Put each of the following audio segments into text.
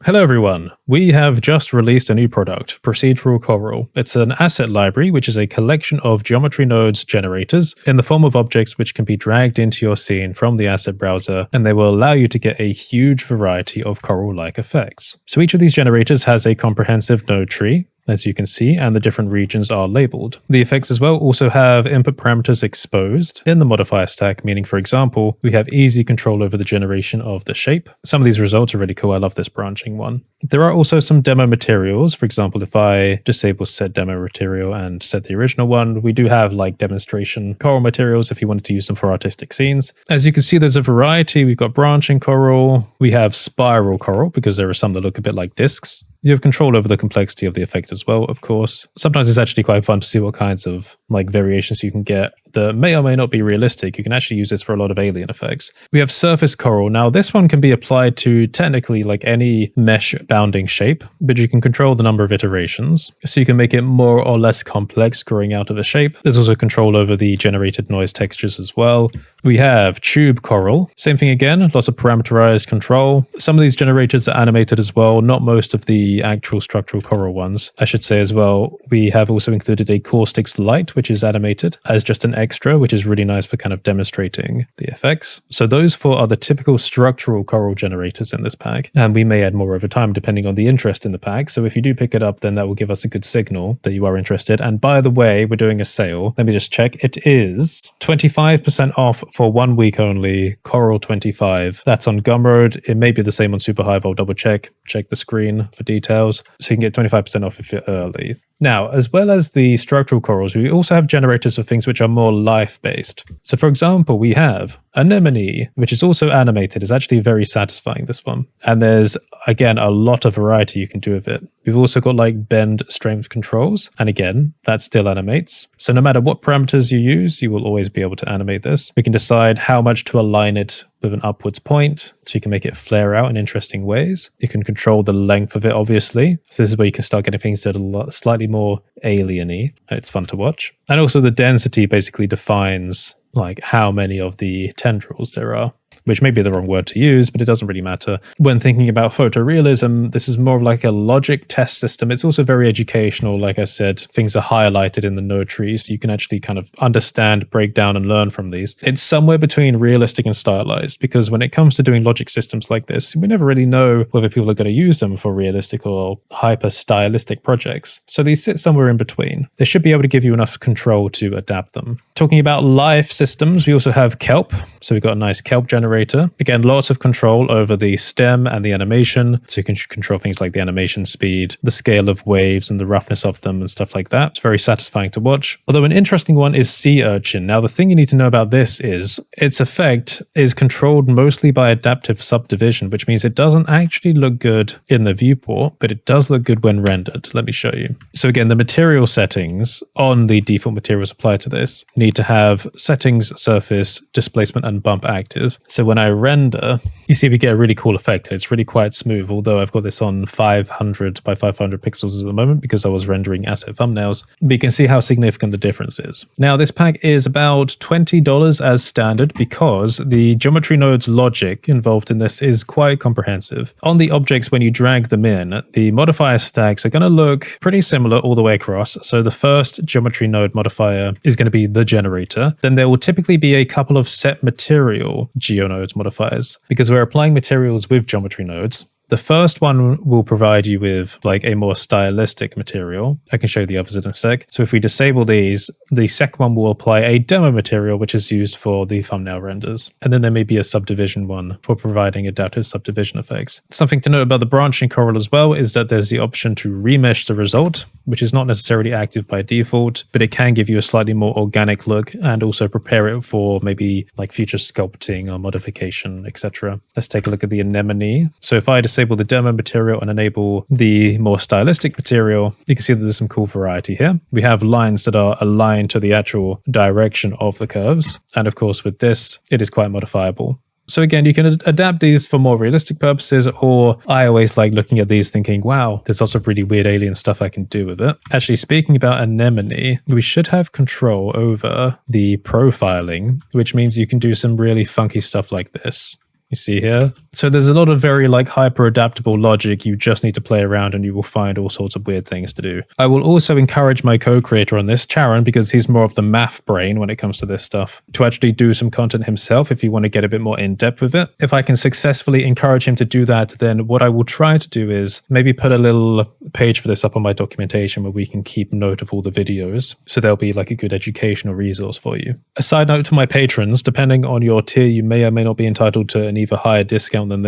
Hello everyone, we have just released a new product, Procedural Coral. It's an asset library, which is a collection of geometry nodes generators in the form of objects which can be dragged into your scene from the asset browser, and they will allow you to get a huge variety of coral-like effects. So each of these generators has a comprehensive node tree, as you can see, and the different regions are labeled. The effects as well also have input parameters exposed in the modifier stack, meaning, for example, we have easy control over the generation of the shape. Some of these results are really cool. I love this branching one. There are also some demo materials. For example, if I disable set demo material and set the original one, we do have like demonstration coral materials if you wanted to use them for artistic scenes. As you can see, there's a variety. We've got branching coral. We have spiral coral because there are some that look a bit like discs. You have control over the complexity of the effect as well, of course. Sometimes it's actually quite fun to see what kinds of variations you can get that may or may not be realistic. You can actually use this for a lot of alien effects. We have surface coral. Now, this one can be applied to technically like any mesh bounding shape, but you can control the number of iterations. So you can make it more or less complex growing out of a shape. There's also control over the generated noise textures as well. We have tube coral. Same thing again, lots of parameterized control. Some of these generators are animated as well, not most of the actual structural coral ones. I should say as well, we have also included a caustics light, which is animated as just an extra, which is really nice for kind of demonstrating the effects. So those four are the typical structural coral generators in this pack, and we may add more over time depending on the interest in the pack. So if you do pick it up, then that will give us a good signal that you are interested. And by the way, we're doing a sale. Let me just check. It is 25% off for 1 week only, Coral 25. That's on Gumroad. It may be the same on Superhive. I'll double check the screen for details. So you can get 25% off if you're early. Now, as well as the structural corals, we also have generators of things which are more life-based. So for example, we have Anemone, which is also animated. It's actually very satisfying, this one. And there's, again, a lot of variety you can do with it. We've also got like bend strength controls. And again, that still animates. So no matter what parameters you use, you will always be able to animate this. We can decide how much to align it with an upwards point, so you can make it flare out in interesting ways. You can control the length of it, obviously. So this is where you can start getting things that are slightly more alien-y. It's fun to watch. And also the density basically defines like how many of the tendrils there are, which may be the wrong word to use, but it doesn't really matter. When thinking about photorealism, this is more of like a logic test system. It's also very educational. Like I said, things are highlighted in the node trees. So you can actually kind of understand, break down, and learn from these. It's somewhere between realistic and stylized, because when it comes to doing logic systems like this, we never really know whether people are going to use them for realistic or hyper stylistic projects. So these sit somewhere in between. They should be able to give you enough control to adapt them. Talking about life systems, we also have kelp. So we've got a nice kelp generator. Again, lots of control over the stem and the animation. So you can control things like the animation speed, the scale of waves and the roughness of them and stuff like that. It's very satisfying to watch. Although an interesting one is sea urchin. Now, the thing you need to know about this is its effect is controlled mostly by adaptive subdivision, which means it doesn't actually look good in the viewport, but it does look good when rendered. Let me show you. So again, the material settings on the default materials applied to this need to have settings, surface, displacement, and bump active. So when I render, you see we get a really cool effect. It's really quite smooth, although I've got this on 500 by 500 pixels at the moment because I was rendering asset thumbnails. But you can see how significant the difference is. Now, this pack is about $20 as standard because the geometry nodes logic involved in this is quite comprehensive. On the objects, when you drag them in, the modifier stacks are going to look pretty similar all the way across. So the first geometry node modifier is going to be the generator. Then there will typically be a couple of set material geonodes modifiers because we're applying materials with geometry nodes. The first one will provide you with like a more stylistic material. I can show you the others in a sec. So if we disable these, the second one will apply a demo material, which is used for the thumbnail renders. And then there may be a subdivision one for providing adaptive subdivision effects. Something to note about the branching coral as well is that there's the option to remesh the result, which is not necessarily active by default, but it can give you a slightly more organic look and also prepare it for maybe like future sculpting or modification, etc. Let's take a look at the anemone. So if I disable the demo material and enable the more stylistic material, you can see that there's some cool variety here. We have lines that are aligned to the actual direction of the curves. And of course, with this, it is quite modifiable. So again, you can adapt these for more realistic purposes, or I always like looking at these thinking, wow, there's lots of really weird alien stuff I can do with it. Actually, speaking about anemone, we should have control over the profiling, which means you can do some really funky stuff like this. You see here? So there's a lot of very like hyper adaptable logic. You just need to play around and you will find all sorts of weird things to do. I will also encourage my co-creator on this, Charan, because he's more of the math brain when it comes to this stuff, to actually do some content himself if you want to get a bit more in depth with it. If I can successfully encourage him to do that, then what I will try to do is maybe put a little page for this up on my documentation where we can keep note of all the videos. So there'll be like a good educational resource for you. A side note to my patrons, depending on your tier, you may or may not be entitled to an even higher discount than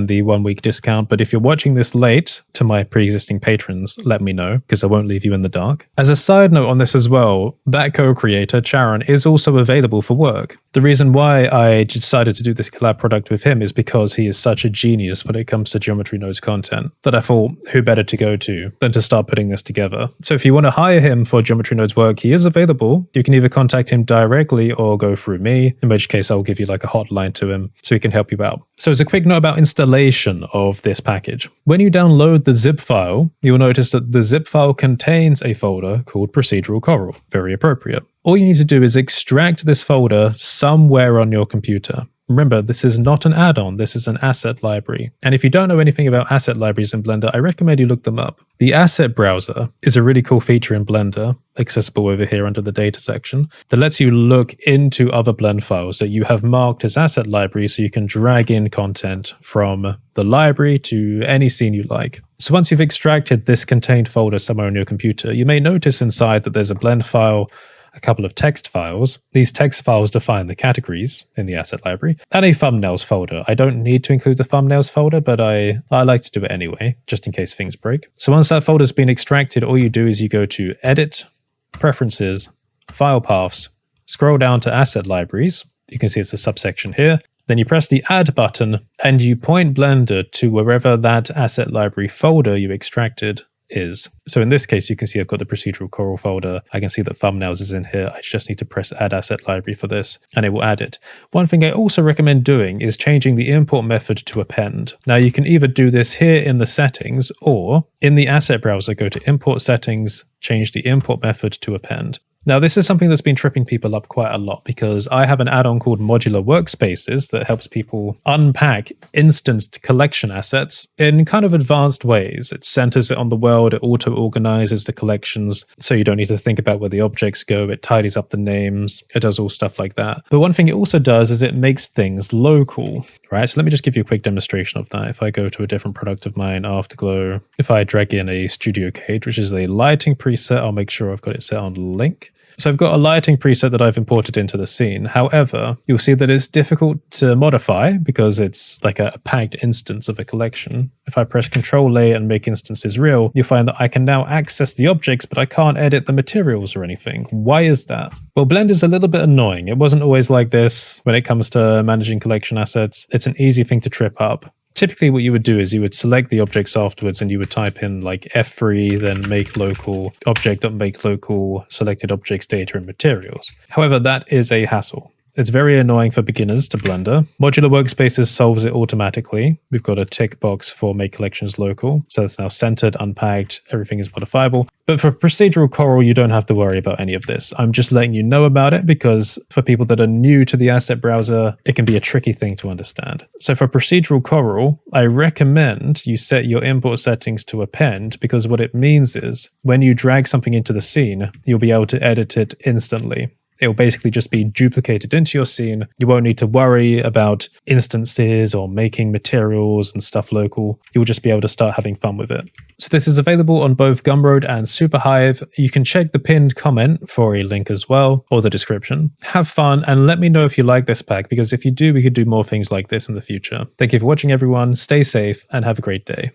the 1 week discount. But if you're watching this late to my pre-existing patrons, let me know because I won't leave you in the dark. As a side note on this as well, that co-creator, Charan, is also available for work. The reason why I decided to do this collab product with him is because he is such a genius when it comes to Geometry Nodes content that I thought who better to go to than to start putting this together. So if you want to hire him for Geometry Nodes work, he is available. You can either contact him directly or go through me, in which case I'll give you like a hotline to him so he can help you out. So as a quick note about installation of this package. When you download the zip file, you'll notice that the zip file contains a folder called Procedural Coral. Very appropriate. All you need to do is extract this folder somewhere on your computer. Remember, this is not an add-on, this is an asset library. And if you don't know anything about asset libraries in Blender, I recommend you look them up. The asset browser is a really cool feature in Blender, accessible over here under the data section, that lets you look into other blend files that you have marked as asset libraries so you can drag in content from the library to any scene you like. So once you've extracted this contained folder somewhere on your computer, you may notice inside that there's a blend file, a couple of text files. These text files define the categories in the asset library, and a thumbnails folder. I don't need to include the thumbnails folder, but I like to do it anyway, just in case things break. So once that folder's been extracted, all you do is you go to Edit, Preferences, File Paths, scroll down to Asset Libraries. You can see it's a subsection here. Then you press the Add button, and you point Blender to wherever that asset library folder you extracted is. So in this case, you can see I've got the Procedural Coral folder. I can see that thumbnails is in here. I just need to press Add Asset Library for this, and it will add it. One thing I also recommend doing is changing the import method to append. Now you can either do this here in the settings, or in the asset browser, go to Import Settings, change the import method to append. Now, this is something that's been tripping people up quite a lot because I have an add-on called Modular Workspaces that helps people unpack instanced collection assets in kind of advanced ways. It centers it on the world, it auto-organizes the collections, so you don't need to think about where the objects go, it tidies up the names, it does all stuff like that. But one thing it also does is it makes things local, right? So let me just give you a quick demonstration of that. If I go to a different product of mine, Afterglow, if I drag in a Studio Cage, which is a lighting preset, I'll make sure I've got it set on link. So I've got a lighting preset that I've imported into the scene. However, you'll see that it's difficult to modify because it's like a packed instance of a collection. If I press Ctrl-A and make instances real, you'll find that I can now access the objects, but I can't edit the materials or anything. Why is that? Well, Blender's a little bit annoying. It wasn't always like this when it comes to managing collection assets. It's an easy thing to trip up. Typically what you would do is you would select the objects afterwards and you would type in like F3, then make local, object.make local, selected objects, data, and materials. However, that is a hassle. It's very annoying for beginners to Blender. Modular Workspaces solves it automatically. We've got a tick box for make collections local. So it's now centered, unpacked, everything is modifiable. But for Procedural Coral, you don't have to worry about any of this. I'm just letting you know about it because for people that are new to the asset browser, it can be a tricky thing to understand. So for Procedural Coral, I recommend you set your import settings to append because what it means is when you drag something into the scene, you'll be able to edit it instantly. It will basically just be duplicated into your scene. You won't need to worry about instances or making materials and stuff local. You'll just be able to start having fun with it. So this is available on both Gumroad and Superhive. You can check the pinned comment for a link as well, or the description. Have fun and let me know if you like this pack, because if you do, we could do more things like this in the future. Thank you for watching, everyone. Stay safe and have a great day.